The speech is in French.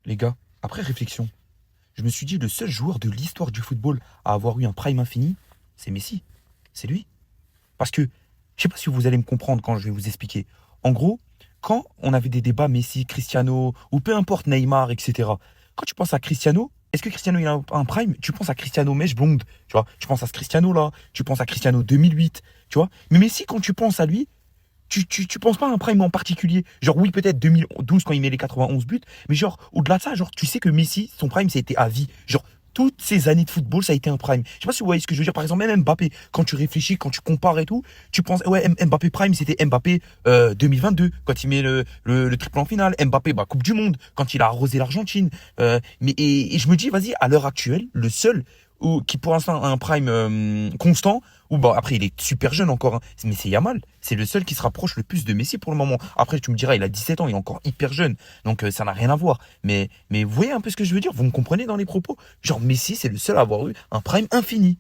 Les gars, après réflexion, je me suis dit le seul joueur de l'histoire du football à avoir eu un prime infini, c'est Messi. C'est lui. Parce que, je sais pas si vous allez me comprendre quand je vais vous expliquer. En gros, quand on avait des débats Messi, Cristiano, ou peu importe Neymar, etc. Quand tu penses à Cristiano, est-ce que Cristiano il a un prime? Tu penses à Cristiano mèche blonde, tu vois? Tu penses à ce Cristiano là, tu penses à Cristiano 2008, tu vois? Mais Messi, quand tu penses à lui, tu penses pas à un prime en particulier. Genre, oui, peut-être 2012 quand il met les 91 buts, mais genre, au-delà de ça, genre, tu sais que Messi, son prime, ça a été à vie. Genre, toutes ces années de football, ça a été un prime. Je sais pas si vous voyez ce que je veux dire. Par exemple, même Mbappé, quand tu réfléchis, quand tu compares et tout, tu penses, ouais, Mbappé prime, c'était Mbappé 2022, quand il met le triple en finale. Mbappé, bah, Coupe du Monde, quand il a arrosé l'Argentine. Et je me dis, vas-y, à l'heure actuelle, le seul qui pour l'instant a un prime constant, ou bah après il est super jeune encore, hein, mais c'est Yamal. C'est le seul qui se rapproche le plus de Messi pour le moment. Après tu me diras, il a 17 ans, il est encore hyper jeune, donc ça n'a rien à voir. Mais vous voyez un peu ce que je veux dire? Vous me comprenez dans les propos? Genre Messi, c'est le seul à avoir eu un prime infini.